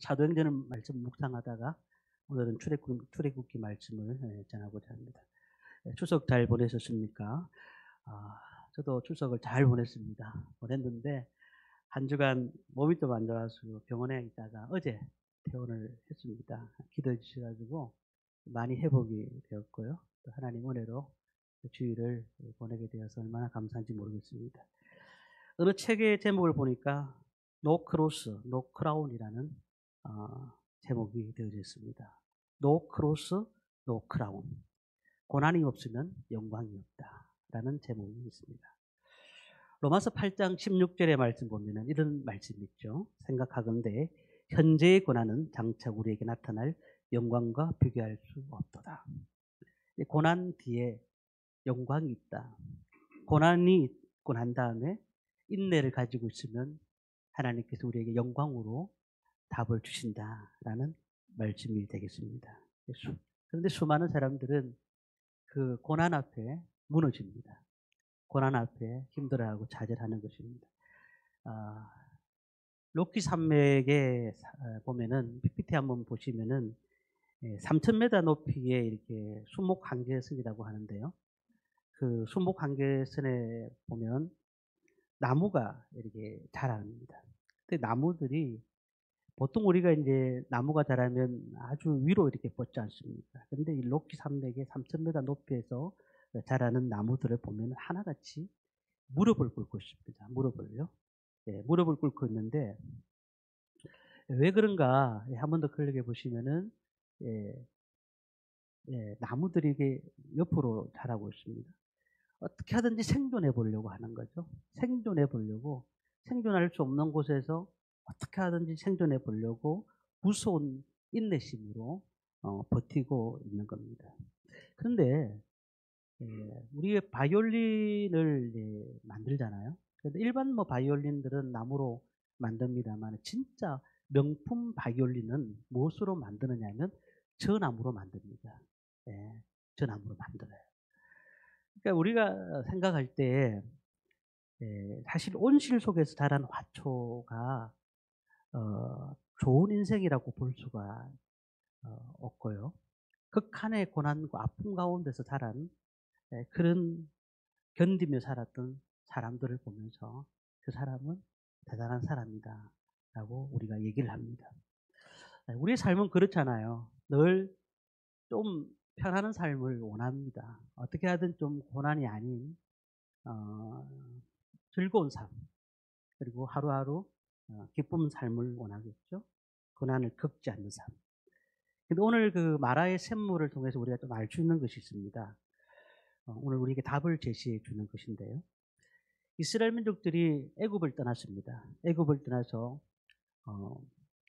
사도행전 말씀 묵상하다가 오늘은 출애굽기 말씀을 전하고자 합니다. 추석 잘 보내셨습니까? 저도 추석을 잘 보냈는데 한 주간 몸이 좀 안 좋아서 병원에 있다가 어제 퇴원을 했습니다. 기도해 주셔가지고 많이 회복이 되었고요. 또 하나님 은혜로 주일을 보내게 되어서 얼마나 감사한지 모르겠습니다. 어느 책의 제목을 보니까 No Cross, No Crown이라는 제목이 되어져 있습니다. No Cross, No Crown. 고난이 없으면 영광이 없다라는 제목이 있습니다. 로마서 8장 16절의 말씀 보면은 이런 말씀이 있죠. 생각하건대 현재의 고난은 장차 우리에게 나타날 영광과 비교할 수 없도다. 고난 뒤에 영광이 있다. 고난이 있고 난 다음에 인내를 가지고 있으면 하나님께서 우리에게 영광으로 답을 주신다라는 말씀이 되겠습니다. 그런데 수많은 사람들은 그 고난 앞에 무너집니다. 고난 앞에 힘들어하고 좌절하는 것입니다. 로키 산맥에 보면은 PPT 한번 보시면은 3,000m 높이의 이렇게 수목 한계선이라고 하는데요. 그 수목 한계선에 보면 나무가 이렇게 자랍니다. 근데 나무들이 보통 우리가 이제 나무가 자라면 아주 위로 이렇게 뻗지 않습니까? 근데 이 로키 산맥의 3,000m 높이에서 자라는 나무들을 보면 하나같이 무릎을 꿇고 있습니다. 무릎을요. 예, 무릎을 꿇고 있는데 왜 그런가 한 번 더 클릭해 보시면은 예, 나무들이 이게 옆으로 자라고 있습니다. 어떻게 하든지 생존해 보려고 하는 거죠. 생존해 보려고 생존할 수 없는 곳에서 어떻게 하든지 생존해 보려고 무서운 인내심으로 버티고 있는 겁니다. 그런데 우리 바이올린을 만들잖아요. 그런데 일반 뭐 바이올린들은 나무로 만듭니다만 진짜 명품 바이올린은 무엇으로 만드느냐면 저나무로 만듭니다. 예, 저나무로 만들어요. 그러니까 우리가 생각할 때 사실 온실 속에서 자란 화초가 좋은 인생이라고 볼 수가 없고요. 극한의 고난과 아픔 가운데서 자란 그런 견디며 살았던 사람들을 보면서 그 사람은 대단한 사람이다 라고 우리가 얘기를 합니다. 우리의 삶은 그렇잖아요. 늘 좀 편안한 삶을 원합니다. 어떻게 하든 좀 고난이 아닌 즐거운 삶, 그리고 하루하루 기쁜 삶을 원하겠죠. 고난을 겪지 않는 삶. 근데 오늘 그 마라의 샘물을 통해서 우리가 좀 알 수 있는 것이 있습니다. 오늘 우리에게 답을 제시해 주는 것인데요. 이스라엘 민족들이 애굽을 떠났습니다. 애굽을 떠나서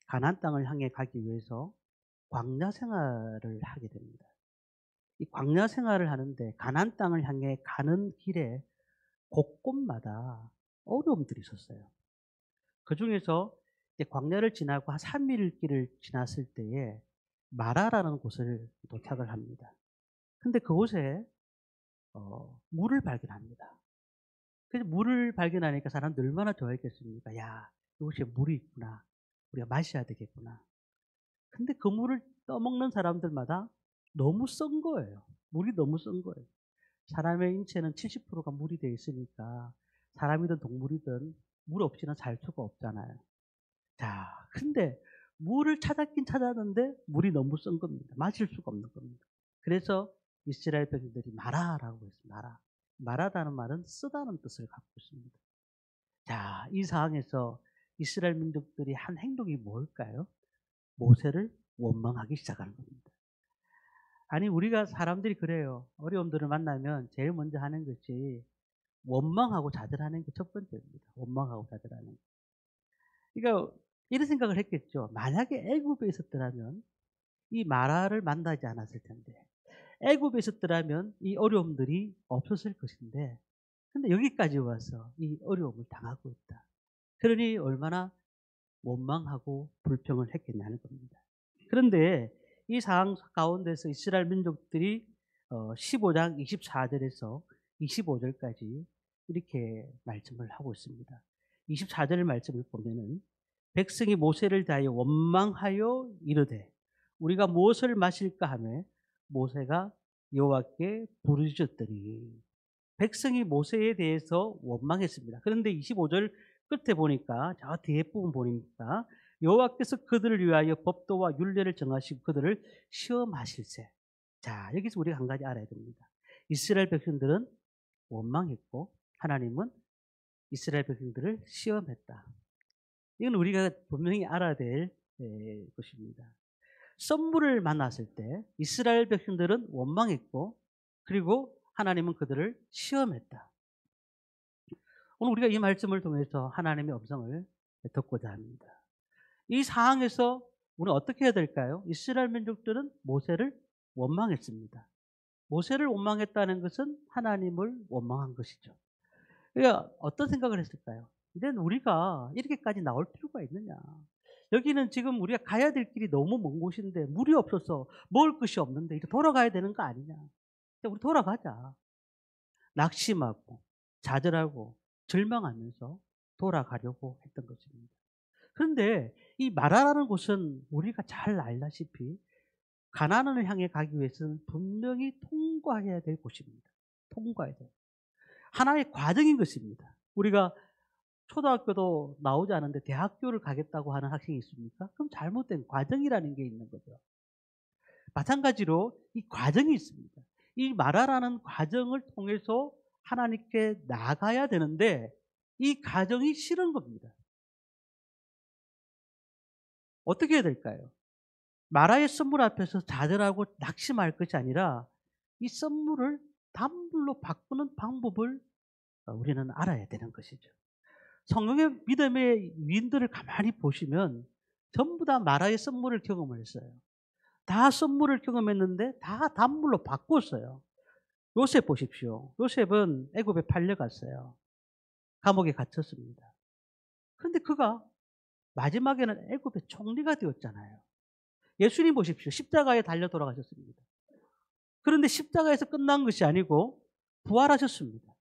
가나안 땅을 향해 가기 위해서 광야 생활을 하게 됩니다. 이 광야 생활을 하는데 가나안 땅을 향해 가는 길에 곳곳마다 어려움들이 있었어요. 그 중에서 이제 광야를 지나고 한 3일 길을 지났을 때에 마라라는 곳을 도착을 합니다. 근데 그곳에 물을 발견합니다. 그래서 물을 발견하니까 사람들 얼마나 좋아했겠습니까? 야, 이곳에 물이 있구나. 우리가 마셔야 되겠구나. 근데 그 물을 떠먹는 사람들마다 너무 쓴 거예요. 물이 너무 쓴 거예요. 사람의 인체는 70%가 물이 돼 있으니까 사람이든 동물이든 물 없이는 살 수가 없잖아요. 자, 근데 물을 찾았긴 찾았는데 물이 너무 쓴 겁니다. 마실 수가 없는 겁니다. 그래서 이스라엘 백성들이 마라라고 했습니다. 마라. 마라다는 말은 쓰다는 뜻을 갖고 있습니다. 자, 이 상황에서 이스라엘 민족들이 한 행동이 뭘까요? 모세를 원망하기 시작하는 겁니다. 아니, 우리가 사람들이 그래요. 어려움들을 만나면 제일 먼저 하는 것이 원망하고 좌절하는 게 첫 번째입니다. 원망하고 좌절하는 거. 그러니까 이런 생각을 했겠죠. 만약에 애굽에 있었더라면 이 마라를 만나지 않았을 텐데, 애굽에 있었더라면 이 어려움들이 없었을 것인데, 근데 여기까지 와서 이 어려움을 당하고 있다. 그러니 얼마나 원망하고 불평을 했겠냐는 겁니다. 그런데 이 상황 가운데서 이스라엘 민족들이 15장 24절에서 25절까지 이렇게 말씀을 하고 있습니다. 24절 말씀을 보면은 백성이 모세를 대하여 원망하여 이르되 우리가 무엇을 마실까 하며 모세가 여호와께 부르짖었더니 백성이 모세에 대해서 원망했습니다. 그런데 25절 끝에 보니까 저 뒤에 부분 보니까 여호와께서 그들을 위하여 법도와 율례를 정하시고 그들을 시험하실세. 자, 여기서 우리가 한 가지 알아야 됩니다. 이스라엘 백성들은 원망했고 하나님은 이스라엘 백성들을 시험했다. 이건 우리가 분명히 알아야 될 것입니다. 썸물을 만났을 때 이스라엘 백성들은 원망했고 그리고 하나님은 그들을 시험했다. 오늘 우리가 이 말씀을 통해서 하나님의 음성을 듣고자 합니다. 이 상황에서 우리는 어떻게 해야 될까요? 이스라엘 민족들은 모세를 원망했습니다. 모세를 원망했다는 것은 하나님을 원망한 것이죠. 그러니까 어떤 생각을 했을까요? 이젠 우리가 이렇게까지 나올 필요가 있느냐. 여기는 지금 우리가 가야 될 길이 너무 먼 곳인데 물이 없어서 먹을 것이 없는데 이제 돌아가야 되는 거 아니냐. 우리 돌아가자. 낙심하고 좌절하고 절망하면서 돌아가려고 했던 것입니다. 그런데 이 마라라는 곳은 우리가 잘 알다시피 가나안을 향해 가기 위해서는 분명히 통과해야 될 곳입니다. 통과해야 돼요. 하나의 과정인 것입니다. 우리가 초등학교도 나오지 않은데 대학교를 가겠다고 하는 학생이 있습니까? 그럼 잘못된 과정이라는 게 있는 거죠. 마찬가지로 이 과정이 있습니다. 이 마라라는 과정을 통해서 하나님께 나가야 되는데 이 과정이 싫은 겁니다. 어떻게 해야 될까요? 마라의 선물 앞에서 좌절하고 낙심할 것이 아니라 이 선물을 단물로 바꾸는 방법을 우리는 알아야 되는 것이죠. 성경의 믿음의 위인들을 가만히 보시면 전부 다 마라의 선물을 경험을 했어요. 다 선물을 경험했는데 다 단물로 바꿨어요. 요셉 보십시오. 요셉은 애굽에 팔려갔어요. 감옥에 갇혔습니다. 그런데 그가 마지막에는 애굽의 총리가 되었잖아요. 예수님 보십시오. 십자가에 달려 돌아가셨습니다. 그런데 십자가에서 끝난 것이 아니고 부활하셨습니다.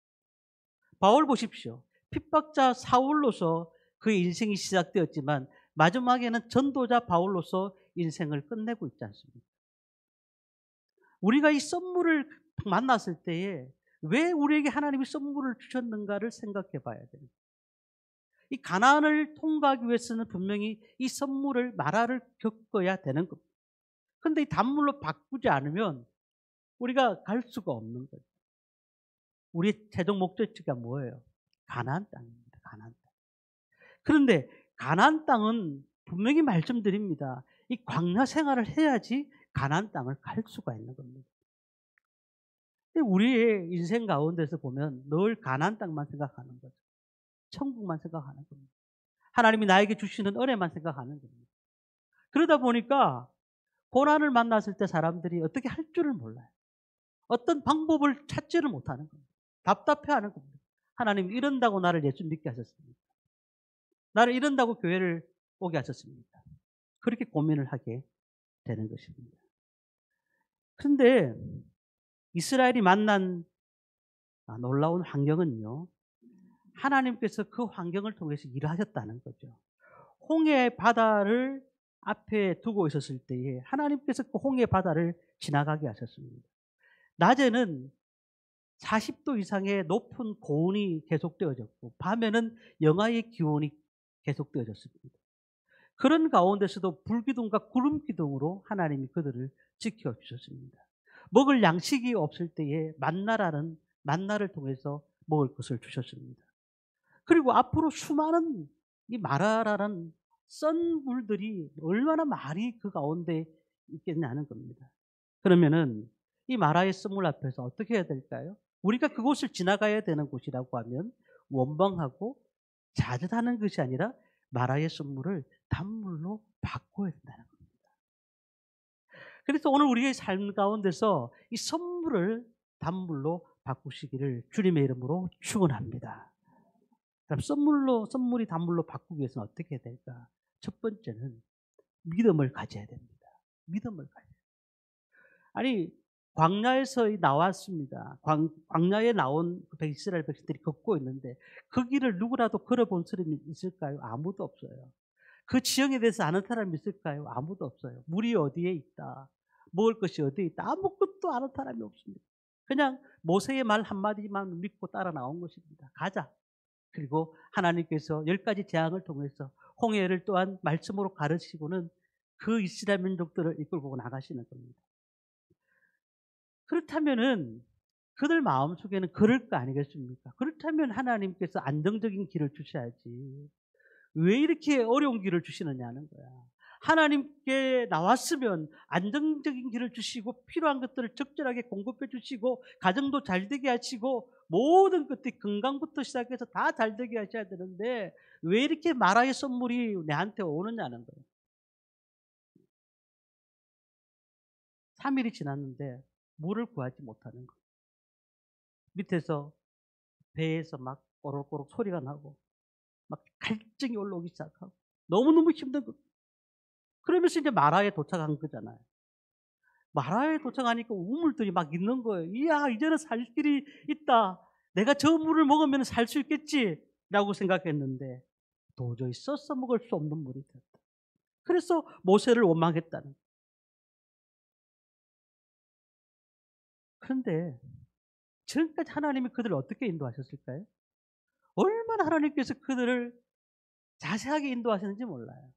바울 보십시오. 핍박자 사울로서 그의 인생이 시작되었지만 마지막에는 전도자 바울로서 인생을 끝내고 있지 않습니까? 우리가 이 선물을 만났을 때에 왜 우리에게 하나님이 선물을 주셨는가를 생각해 봐야 됩니다. 이 가난을 통과하기 위해서는 분명히 이 선물을 마라를 겪어야 되는 겁니다. 그런데 이 단물로 바꾸지 않으면 우리가 갈 수가 없는 거죠. 우리의 최종 목적지가 뭐예요? 가나안 땅입니다. 가나안 땅. 그런데 가나안 땅은 분명히 말씀드립니다. 이 광야 생활을 해야지 가나안 땅을 갈 수가 있는 겁니다. 우리의 인생 가운데서 보면 늘 가나안 땅만 생각하는 거죠. 천국만 생각하는 겁니다. 하나님이 나에게 주시는 은혜만 생각하는 겁니다. 그러다 보니까 고난을 만났을 때 사람들이 어떻게 할 줄을 몰라요. 어떤 방법을 찾지를 못하는 겁니다. 답답해하는 겁니다. 하나님 이런다고 나를 예수 믿게 하셨습니까? 나를 이런다고 교회를 오게 하셨습니까? 그렇게 고민을 하게 되는 것입니다. 그런데 이스라엘이 만난 놀라운 환경은요. 하나님께서 그 환경을 통해서 일을 하셨다는 거죠. 홍해 바다를 앞에 두고 있었을 때에 하나님께서 그 홍해 바다를 지나가게 하셨습니다. 낮에는 40도 이상의 높은 고온이 계속되어졌고 밤에는 영하의 기온이 계속되어졌습니다. 그런 가운데서도 불기둥과 구름기둥으로 하나님이 그들을 지켜주셨습니다. 먹을 양식이 없을 때에 만나를 통해서 먹을 것을 주셨습니다. 그리고 앞으로 수많은 이 마라라는 썬 물들이 얼마나 많이 그 가운데 있겠냐는 겁니다. 그러면은 이 마라의 썬물 앞에서 어떻게 해야 될까요? 우리가 그곳을 지나가야 되는 곳이라고 하면 원망하고 좌절하는 것이 아니라 마라의 썬물을 단물로 바꿔야 된다는 겁니다. 그래서 오늘 우리의 삶 가운데서 이 선물을 단물로 바꾸시기를 주님의 이름으로 축원합니다. 그럼 선물이 단물로 바꾸기 위해서는 어떻게 해야 될까? 첫 번째는 믿음을 가져야 됩니다. 믿음을 가져야 돼요. 아니 광야에서 나왔습니다. 광야에 나온 이스라엘 백성들이 걷고 있는데 그 길을 누구라도 걸어본 사람이 있을까요? 아무도 없어요. 그 지형에 대해서 아는 사람이 있을까요? 아무도 없어요. 물이 어디에 있다, 먹을 것이 어디에 있다, 아무것도 아는 사람이 없습니다. 그냥 모세의 말 한마디만 믿고 따라 나온 것입니다. 가자. 그리고 하나님께서 10가지 재앙을 통해서 홍해를 또한 말씀으로 가르치고는 그 이스라엘 민족들을 이끌고 나가시는 겁니다. 그렇다면은 그들 마음속에는 그럴 거 아니겠습니까? 그렇다면 하나님께서 안정적인 길을 주셔야지 왜 이렇게 어려운 길을 주시느냐는 거야. 하나님께 나왔으면 안정적인 길을 주시고 필요한 것들을 적절하게 공급해 주시고 가정도 잘 되게 하시고 모든 것들이 건강부터 시작해서 다 잘 되게 하셔야 되는데 왜 이렇게 마라의 선물이 내한테 오느냐는 거예요. 3일이 지났는데 물을 구하지 못하는 거예요. 밑에서 배에서 막 꼬록꼬록 소리가 나고 막 갈증이 올라오기 시작하고 너무너무 힘든 거. 그러면서 이제 마라에 도착한 거잖아요. 마라에 도착하니까 우물들이 막 있는 거예요. 이야, 이제는 살 길이 있다. 내가 저 물을 먹으면 살 수 있겠지. 라고 생각했는데 도저히 써서 먹을 수 없는 물이 됐다. 그래서 모세를 원망했다는 거예요. 그런데 지금까지 하나님이 그들을 어떻게 인도하셨을까요? 얼마나 하나님께서 그들을 자세하게 인도하셨는지 몰라요.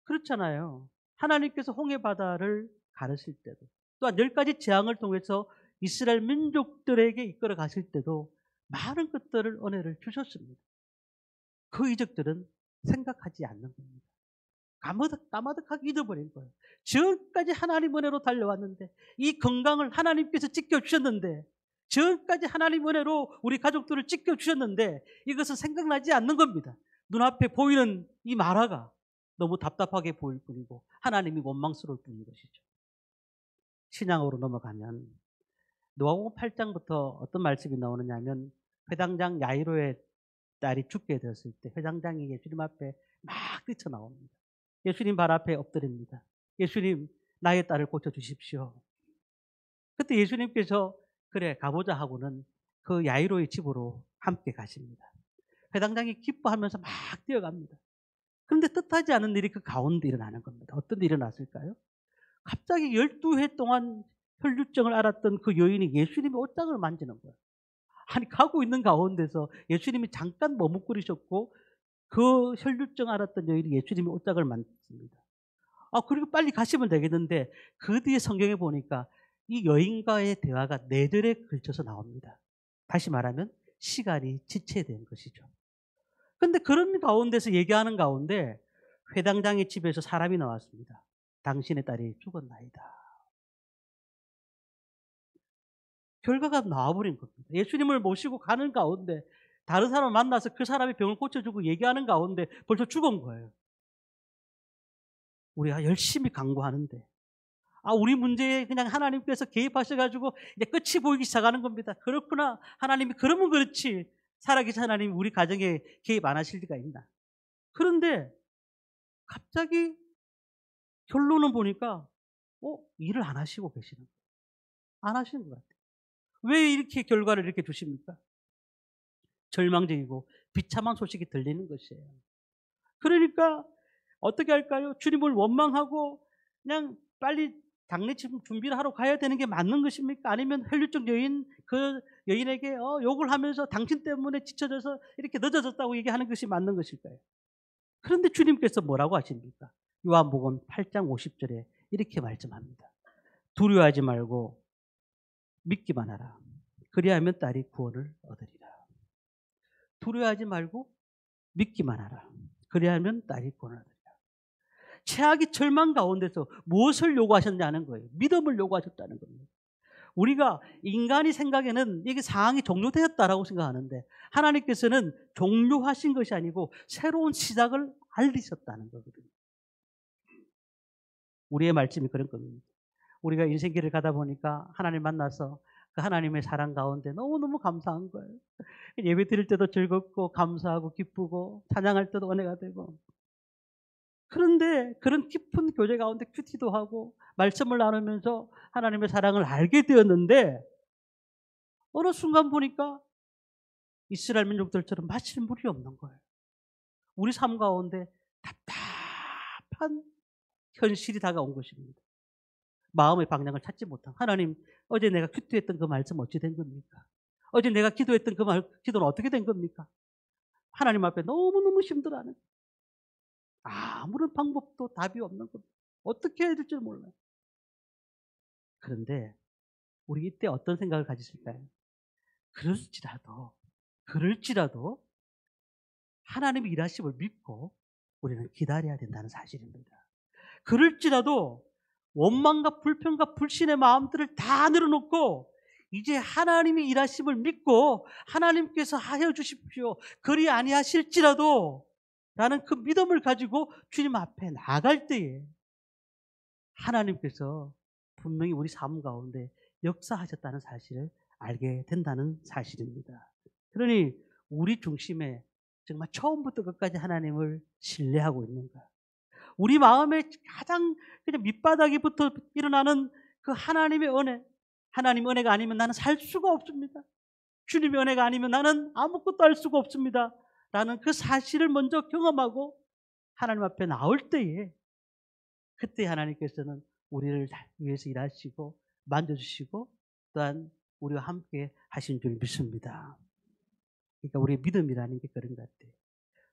그렇잖아요. 하나님께서 홍해 바다를 가르칠 때도 또한 10가지 재앙을 통해서 이스라엘 민족들에게 이끌어 가실 때도 많은 것들을 은혜를 주셨습니다. 그 이적들은 생각하지 않는 겁니다. 까마득하게 잊어버린 거예요. 지금까지 하나님 은혜로 달려왔는데 이 건강을 하나님께서 지켜주셨는데 지금까지 하나님 은혜로 우리 가족들을 지켜주셨는데 이것은 생각나지 않는 겁니다. 눈앞에 보이는 이 마라가 너무 답답하게 보일 뿐이고 하나님이 원망스러울 뿐인 것이죠. 신앙으로 넘어가면 노아복음 8장부터 어떤 말씀이 나오느냐 하면 회당장 야이로의 딸이 죽게 되었을 때 회당장이 예수님 앞에 막 뛰쳐나옵니다. 예수님 발 앞에 엎드립니다. 예수님, 나의 딸을 고쳐주십시오. 그때 예수님께서 그래 가보자 하고는 그 야이로의 집으로 함께 가십니다. 회당장이 기뻐하면서 막 뛰어갑니다. 그런데 뜻하지 않은 일이 그 가운데 일어나는 겁니다. 어떤 일이 일어났을까요? 갑자기 12해 동안 혈류증을 앓았던 그 여인이 예수님의 옷장을 만지는 거예요. 아니 가고 있는 가운데서 예수님이 잠깐 머뭇거리셨고 그 혈류증 앓았던 여인이 예수님의 옷장을 만졌습니다. 그리고 빨리 가시면 되겠는데 그 뒤에 성경에 보니까 이 여인과의 대화가 4절에 걸쳐서 나옵니다. 다시 말하면 시간이 지체된 것이죠. 근데 그런 가운데서 얘기하는 가운데 회당장의 집에서 사람이 나왔습니다. 당신의 딸이 죽었나이다. 결과가 나와버린 겁니다. 예수님을 모시고 가는 가운데 다른 사람을 만나서 그 사람의 병을 고쳐주고 얘기하는 가운데 벌써 죽은 거예요. 우리가 열심히 강구하는데 우리 문제에 그냥 하나님께서 개입하셔가지고 이제 끝이 보이기 시작하는 겁니다. 그렇구나. 하나님이 그러면 그렇지. 살아계신 하나님이 우리 가정에 개입 안 하실 리가 있나. 그런데 갑자기 결론은 보니까 일을 안 하시고 계시는 거예요. 안 하시는 것 같아요. 왜 이렇게 결과를 이렇게 주십니까? 절망적이고 비참한 소식이 들리는 것이에요. 그러니까 어떻게 할까요? 주님을 원망하고 그냥 빨리 장례 준비를 하러 가야 되는 게 맞는 것입니까? 아니면 혈류증 여인 그 여인에게 욕을 하면서 당신 때문에 지쳐져서 이렇게 늦어졌다고 얘기하는 것이 맞는 것일까요? 그런데 주님께서 뭐라고 하십니까? 요한복음 8장 50절에 이렇게 말씀합니다. 두려워하지 말고 믿기만 하라. 그리하면 딸이 구원을 얻으리라. 두려워하지 말고 믿기만 하라. 그리하면 딸이 구원을 얻으리라. 최악의 절망 가운데서 무엇을 요구하셨냐는 거예요. 믿음을 요구하셨다는 겁니다. 우리가 인간이 생각에는 이게 상황이 종료되었다라고 생각하는데 하나님께서는 종료하신 것이 아니고 새로운 시작을 알리셨다는 거거든요. 우리의 말씀이 그런 겁니다. 우리가 인생길을 가다 보니까 하나님 만나서 그 하나님의 사랑 가운데 너무너무 감사한 거예요. 예배 드릴 때도 즐겁고 감사하고 기쁘고 찬양할 때도 은혜가 되고 그런데 그런 깊은 교제 가운데 큐티도 하고 말씀을 나누면서 하나님의 사랑을 알게 되었는데 어느 순간 보니까 이스라엘 민족들처럼 마실 물이 없는 거예요. 우리 삶 가운데 끔찍한 현실이 다가온 것입니다. 마음의 방향을 찾지 못한 하나님, 어제 내가 큐티했던 그 말씀 어찌 된 겁니까? 어제 내가 기도했던 그 기도는 어떻게 된 겁니까? 하나님 앞에 너무너무 힘들어하는, 아무런 방법도 답이 없는 겁니다. 어떻게 해야 될지 몰라요. 그런데 우리 이때 어떤 생각을 가지실까요? 그럴지라도 하나님의 일하심을 믿고 우리는 기다려야 된다는 사실입니다. 그럴지라도 원망과 불평과 불신의 마음들을 다 내려놓고 이제 하나님의 일하심을 믿고 하나님께서 하여 주십시오. 그리 아니하실지라도 라는 그 믿음을 가지고 주님 앞에 나갈 때에 하나님께서 분명히 우리 삶 가운데 역사하셨다는 사실을 알게 된다는 사실입니다. 그러니 우리 중심에 정말 처음부터 끝까지 하나님을 신뢰하고 있는가? 우리 마음에 가장 그냥 밑바닥에부터 일어나는 그 하나님의 은혜, 하나님의 은혜가 아니면 나는 살 수가 없습니다. 주님의 은혜가 아니면 나는 아무것도 할 수가 없습니다. 라는 그 사실을 먼저 경험하고 하나님 앞에 나올 때에 그때 하나님께서는 우리를 위해서 일하시고 만져주시고 또한 우리와 함께 하신 줄 믿습니다. 그러니까 우리의 믿음이라는 게 그런 것 같아요.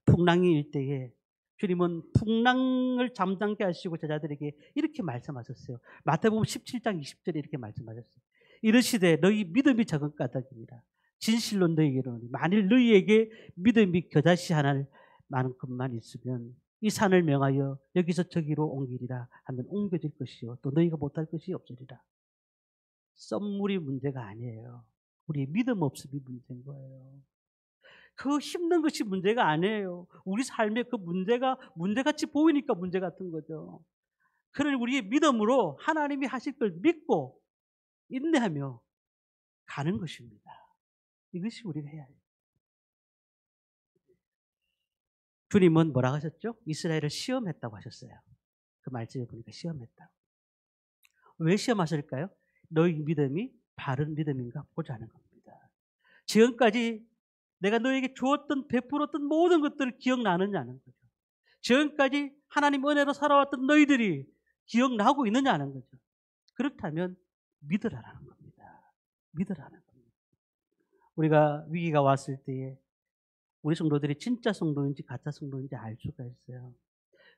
풍랑이 일 때에 주님은 풍랑을 잠잠게 하시고 제자들에게 이렇게 말씀하셨어요. 마태복음 17장 20절에 이렇게 말씀하셨어요. 이르시되 너희 믿음이 적은 까닭입니다. 진실로 너희에게 이르노니 만일 너희에게 믿음이 겨자씨 하나만큼만 있으면 이 산을 명하여 여기서 저기로 옮기리라 하면 옮겨질 것이요 또 너희가 못할 것이 없으리라. 썸물이 문제가 아니에요. 우리의 믿음 없음이 문제인 거예요. 그 힘든 것이 문제가 아니에요. 우리 삶에 그 문제가 문제같이 보이니까 문제 같은 거죠. 그러니 우리의 믿음으로 하나님이 하실 걸 믿고 인내하며 가는 것입니다. 이것이 우리가 해야 해요. 주님은 뭐라고 하셨죠? 이스라엘을 시험했다고 하셨어요. 그 말씀에 보니까 시험했다고. 왜 시험하실까요? 너희 믿음이 바른 믿음인가 보자는 겁니다. 지금까지 내가 너에게 주었던 베풀었던 모든 것들을 기억나느냐는 거죠. 지금까지 하나님 은혜로 살아왔던 너희들이 기억나고 있느냐는 거죠. 그렇다면 믿으라는 겁니다. 믿으라는 겁니다. 우리가 위기가 왔을 때에 우리 성도들이 진짜 성도인지 가짜 성도인지 알 수가 있어요.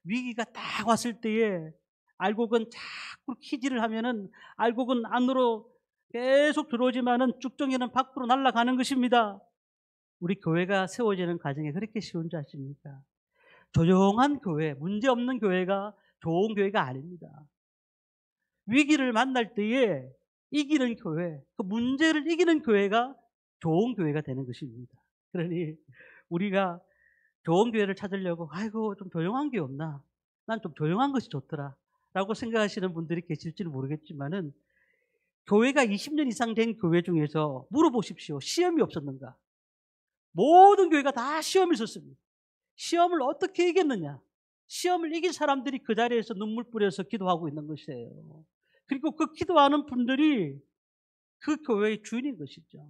위기가 딱 왔을 때에 알곡은 자꾸 키질을 하면은 알곡은 안으로 계속 들어오지만은 쭉정이는 밖으로 날아가는 것입니다. 우리 교회가 세워지는 과정이 그렇게 쉬운 줄 아십니까? 조용한 교회, 문제없는 교회가 좋은 교회가 아닙니다. 위기를 만날 때에 이기는 교회, 그 문제를 이기는 교회가 좋은 교회가 되는 것입니다. 그러니 우리가 좋은 교회를 찾으려고 아이고 좀 조용한 게 없나? 난 좀 조용한 것이 좋더라 라고 생각하시는 분들이 계실지는 모르겠지만은 교회가 20년 이상 된 교회 중에서 물어보십시오. 시험이 없었는가? 모든 교회가 다 시험이 있었습니다. 시험을 어떻게 이겼느냐? 시험을 이긴 사람들이 그 자리에서 눈물 뿌려서 기도하고 있는 것이에요. 그리고 그 기도하는 분들이 그 교회의 주인인 것이죠.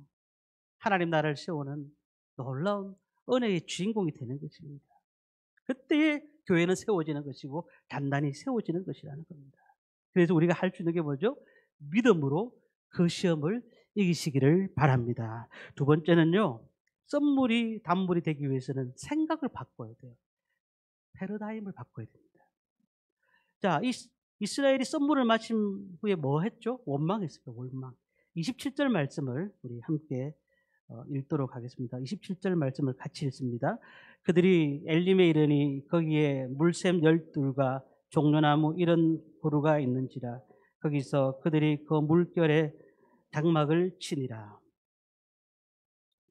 하나님 나라를 세우는 놀라운 은혜의 주인공이 되는 것입니다. 그때 교회는 세워지는 것이고 단단히 세워지는 것이라는 겁니다. 그래서 우리가 할 수 있는 게 뭐죠? 믿음으로 그 시험을 이기시기를 바랍니다. 두 번째는요. 썸물이 단물이 되기 위해서는 생각을 바꿔야 돼요. 패러다임을 바꿔야 됩니다. 자, 이스라엘이 썸물을 마신 후에 뭐 했죠? 원망했습니다. 원망. 27절 말씀을 우리 함께 읽도록 하겠습니다. 27절 말씀을 같이 읽습니다. 그들이 엘림에 이르니 거기에 물샘 12과 종려나무 이런 고루가 있는지라 거기서 그들이 그 물결에 장막을 치니라.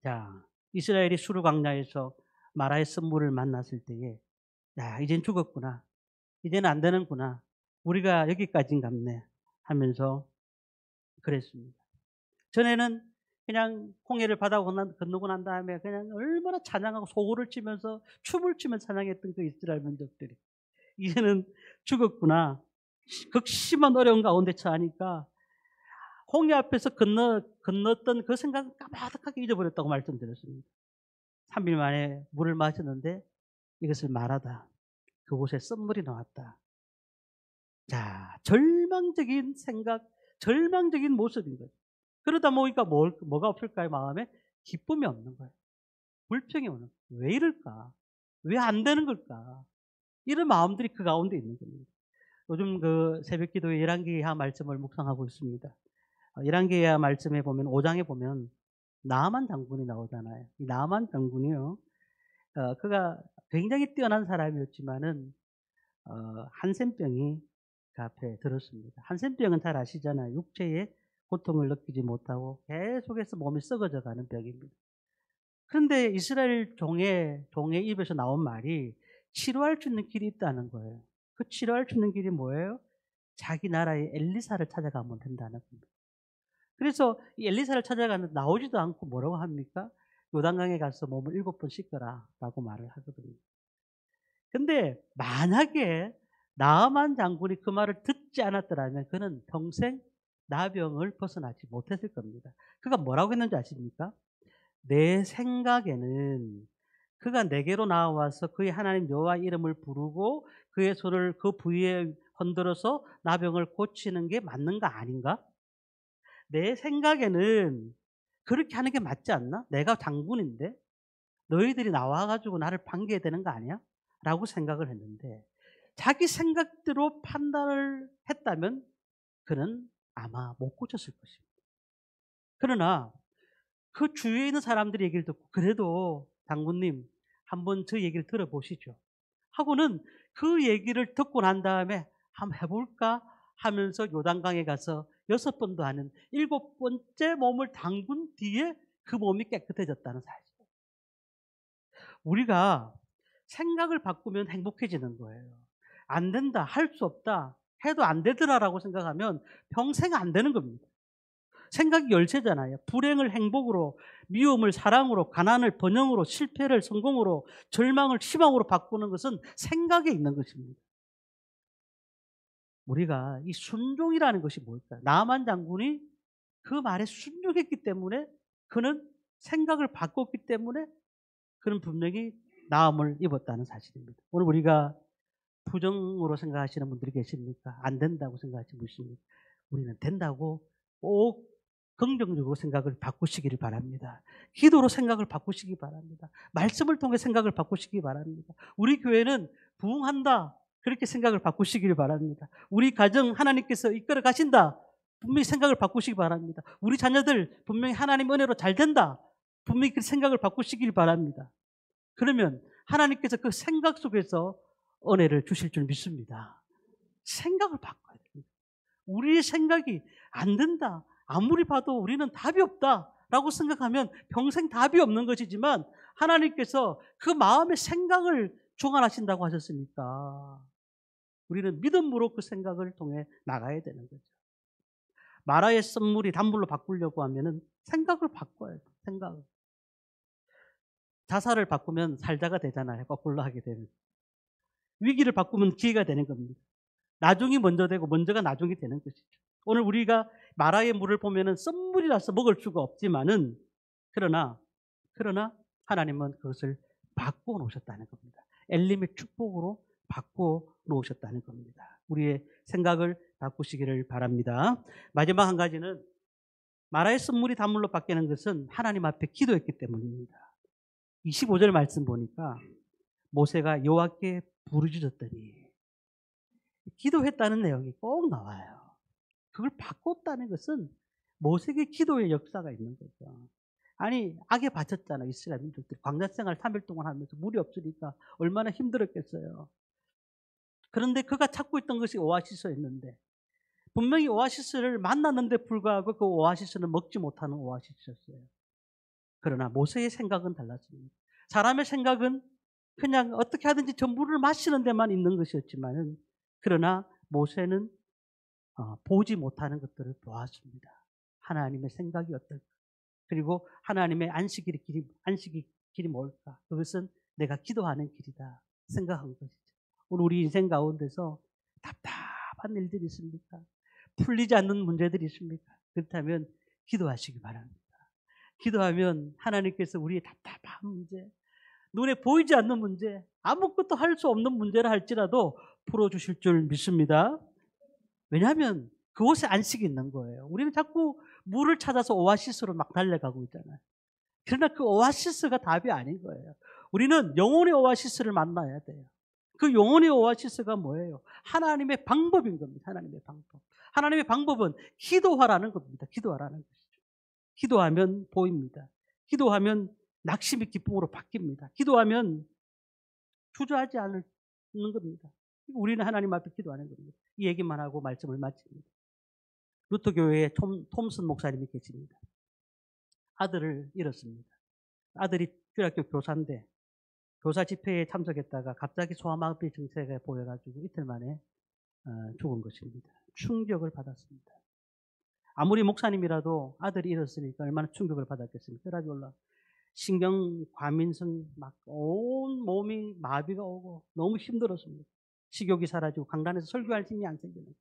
자, 이스라엘이 수르 광야에서 마라의 썸물을 만났을 때에 야, 이젠 죽었구나. 이제는 안 되는구나. 우리가 여기까지인 갑네 하면서 그랬습니다. 전에는 그냥 홍해를 바다 건너고 난 다음에 그냥 얼마나 찬양하고 소고를 치면서 춤을 추면서 찬양했던 그 이스라엘 민족들이 이제는 죽었구나. 극심한 어려운 가운데 처하니까 홍해 앞에서 건넜던 그 생각을 까마득하게 잊어버렸다고 말씀드렸습니다. 3일 만에 물을 마셨는데 이것을 말하다. 그곳에 썬물이 나왔다. 자, 절망적인 생각, 절망적인 모습인 거죠. 그러다 보니까 뭐가 없을까요? 마음에 기쁨이 없는 거예요. 불평이 오는 거예요. 왜 이럴까? 왜 안 되는 걸까? 이런 마음들이 그 가운데 있는 겁니다. 요즘 그 새벽 기도에 열왕기하 말씀을 묵상하고 있습니다. 열왕기하 말씀에 보면 5장에 보면 나아만 장군이 나오잖아요. 이 나아만 장군이요. 그가 굉장히 뛰어난 사람이었지만은 한센병이 그 앞에 들었습니다. 한센병은 잘 아시잖아요. 육체의 고통을 느끼지 못하고 계속해서 몸이 썩어져 가는 병입니다. 그런데 이스라엘 종의 입에서 나온 말이 치료할 수 있는 길이 있다는 거예요. 그 치료할 수 있는 길이 뭐예요? 자기 나라의 엘리사를 찾아가면 된다는 겁니다. 그래서 이 엘리사를 찾아가는데 나오지도 않고 뭐라고 합니까? 요단강에 가서 몸을 7번 씻거라라고 말을 하거든요. 근데 만약에 나아만 장군이 그 말을 듣지 않았더라면 그는 평생 나병을 벗어나지 못했을 겁니다. 그가 뭐라고 했는지 아십니까? 내 생각에는 그가 내게로 나와서 그의 하나님 여호와 이름을 부르고 그의 손을 그 부위에 흔들어서 나병을 고치는 게 맞는 거 아닌가? 내 생각에는 그렇게 하는 게 맞지 않나? 내가 장군인데 너희들이 나와가지고 나를 반겨야 되는 거 아니야? 라고 생각을 했는데 자기 생각대로 판단을 했다면 그는 아마 못 고쳤을 것입니다. 그러나 그 주위에 있는 사람들의 얘기를 듣고 그래도 장군님 한번 저 얘기를 들어보시죠 하고는 그 얘기를 듣고 난 다음에 한번 해볼까 하면서 요단강에 가서 6번도 아닌 7번째 몸을 담근 뒤에 그 몸이 깨끗해졌다는 사실. 우리가 생각을 바꾸면 행복해지는 거예요. 안 된다, 할 수 없다, 해도 안 되더라라고 생각하면 평생 안 되는 겁니다. 생각이 열쇠잖아요. 불행을 행복으로, 미움을 사랑으로, 가난을 번영으로, 실패를 성공으로, 절망을 희망으로 바꾸는 것은 생각에 있는 것입니다. 우리가 이 순종이라는 것이 뭘까요? 나만 장군이 그 말에 순종했기 때문에 그는 생각을 바꿨기 때문에 그는 분명히 나음을 입었다는 사실입니다. 오늘 우리가 부정으로 생각하시는 분들이 계십니까? 안 된다고 생각하시는 분이 있습니까? 우리는 된다고 꼭 긍정적으로 생각을 바꾸시기를 바랍니다. 기도로 생각을 바꾸시기 바랍니다. 말씀을 통해 생각을 바꾸시기 바랍니다. 우리 교회는 부흥한다. 그렇게 생각을 바꾸시기를 바랍니다. 우리 가정 하나님께서 이끌어 가신다. 분명히 생각을 바꾸시기 바랍니다. 우리 자녀들 분명히 하나님 은혜로 잘 된다. 분명히 그 생각을 바꾸시길 바랍니다. 그러면 하나님께서 그 생각 속에서 은혜를 주실 줄 믿습니다. 생각을 바꿔야 됩니다. 우리의 생각이 안 된다. 아무리 봐도 우리는 답이 없다. 라고 생각하면 평생 답이 없는 것이지만 하나님께서 그 마음의 생각을 주관하신다고 하셨으니까 우리는 믿음으로 그 생각을 통해 나가야 되는 거죠. 마라의 썬물이 단물로 바꾸려고 하면은 생각을 바꿔야 돼요. 생각을. 자살을 바꾸면 살자가 되잖아요. 거꾸로 하게 되면. 위기를 바꾸면 기회가 되는 겁니다. 나중이 먼저 되고 먼저가 나중이 되는 것이죠. 오늘 우리가 마라의 물을 보면은 썬물이라서 먹을 수가 없지만은 그러나 하나님은 그것을 바꾸어 놓으셨다는 겁니다. 엘림의 축복으로 바꾸어 놓으셨다는 겁니다. 우리의 생각을 바꾸시기를 바랍니다. 마지막 한 가지는 마라의 썬물이 단물로 바뀌는 것은 하나님 앞에 기도했기 때문입니다. 25절 말씀 보니까 모세가 여호와께 부르짖었더니 기도했다는 내용이 꼭 나와요. 그걸 바꿨다는 것은 모세의 기도의 역사가 있는 거죠. 아니 악에 바쳤잖아 이스라엘 민족들이. 광야생활 3일 동안 하면서 물이 없으니까 얼마나 힘들었겠어요. 그런데 그가 찾고 있던 것이 오아시스였는데 분명히 오아시스를 만났는데 불구하고 그 오아시스는 먹지 못하는 오아시스였어요. 그러나 모세의 생각은 달랐습니다. 사람의 생각은 그냥 어떻게 하든지 저 물을 마시는 데만 있는 것이었지만은 그러나 모세는 보지 못하는 것들을 보았습니다. 하나님의 생각이 어떨까? 그리고 하나님의 안식일의 길이 뭘까? 그것은 내가 기도하는 길이다 생각한 것이죠. 오늘 우리 인생 가운데서 답답한 일들이 있습니까? 풀리지 않는 문제들이 있습니까? 그렇다면 기도하시기 바랍니다. 기도하면 하나님께서 우리의 답답한 문제, 눈에 보이지 않는 문제, 아무것도 할 수 없는 문제를 할지라도 풀어주실 줄 믿습니다. 왜냐하면 그곳에 안식이 있는 거예요. 우리는 자꾸 물을 찾아서 오아시스로 막 달려가고 있잖아요. 그러나 그 오아시스가 답이 아닌 거예요. 우리는 영혼의 오아시스를 만나야 돼요. 그 영혼의 오아시스가 뭐예요? 하나님의 방법인 겁니다. 하나님의 방법. 하나님의 방법은 기도하라는 겁니다. 기도하라는 것이죠. 기도하면 보입니다. 기도하면 낙심이 기쁨으로 바뀝니다. 기도하면 주저하지 않는 겁니다. 우리는 하나님 앞에 기도하는 겁니다. 이 얘기만 하고 말씀을 마칩니다. 루터 교회에 톰슨 목사님이 계십니다. 아들을 잃었습니다. 아들이 주일학교 교사인데 교사 집회에 참석했다가 갑자기 소아마비 증세가 보여가지고 이틀 만에 죽은 것입니다. 충격을 받았습니다. 아무리 목사님이라도 아들이 잃었으니까 얼마나 충격을 받았겠습니까? 그래가지고 신경 과민성 막 온 몸이 마비가 오고 너무 힘들었습니다. 식욕이 사라지고 강단에서 설교할 힘이 안 생기는.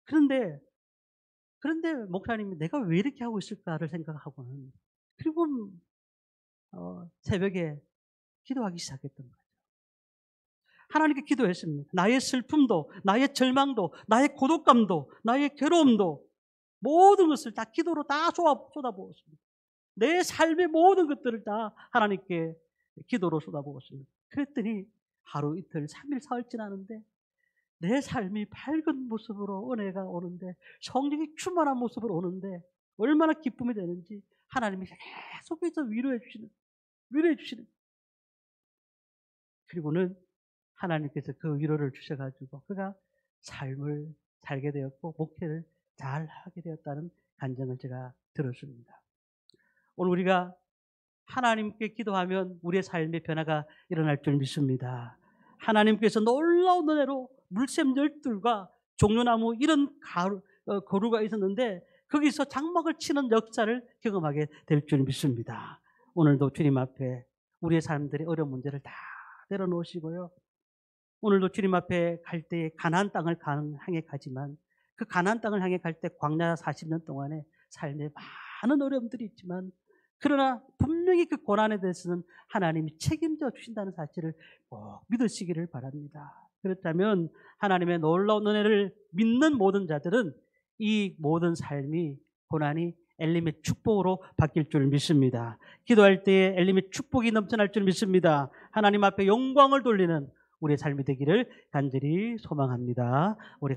그런데 목사님이 내가 왜 이렇게 하고 있을까를 생각하고는 그리고 새벽에 기도하기 시작했던 거죠. 하나님께 기도했습니다. 나의 슬픔도, 나의 절망도, 나의 고독감도, 나의 괴로움도 모든 것을 다 기도로 다 쏟아부었습니다. 내 삶의 모든 것들을 다 하나님께 기도로 쏟아부었습니다. 그랬더니 하루 이틀 3일 사흘 지나는데 내 삶이 밝은 모습으로 은혜가 오는데 성령이 충만한 모습으로 오는데 얼마나 기쁨이 되는지 하나님이 계속해서 위로해 주시는 그리고는 하나님께서 그 위로를 주셔가지고 그가 삶을 살게 되었고 목회를 잘 하게 되었다는 간증을 제가 들었습니다. 오늘 우리가 하나님께 기도하면 우리의 삶의 변화가 일어날 줄 믿습니다. 하나님께서 놀라운 은혜로 물샘 열둘과 종려나무 이런 거루가 있었는데 거기서 장막을 치는 역사를 경험하게 될 줄 믿습니다. 오늘도 주님 앞에 우리의 사람들의 어려운 문제를 다 내려놓으시고요. 오늘도 주님 앞에 갈 때에 가나안 땅을 향해 가지만 그 가나안 땅을 향해 갈 때 광야 40년 동안에 삶에 많은 어려움들이 있지만 그러나 분명히 그 고난에 대해서는 하나님이 책임져 주신다는 사실을 꼭 믿으시기를 바랍니다. 그렇다면 하나님의 놀라운 은혜를 믿는 모든 자들은 이 모든 삶이 고난이 엘림의 축복으로 바뀔 줄 믿습니다. 기도할 때에 엘림의 축복이 넘쳐날 줄 믿습니다. 하나님 앞에 영광을 돌리는 우리의 삶이 되기를 간절히 소망합니다. 우리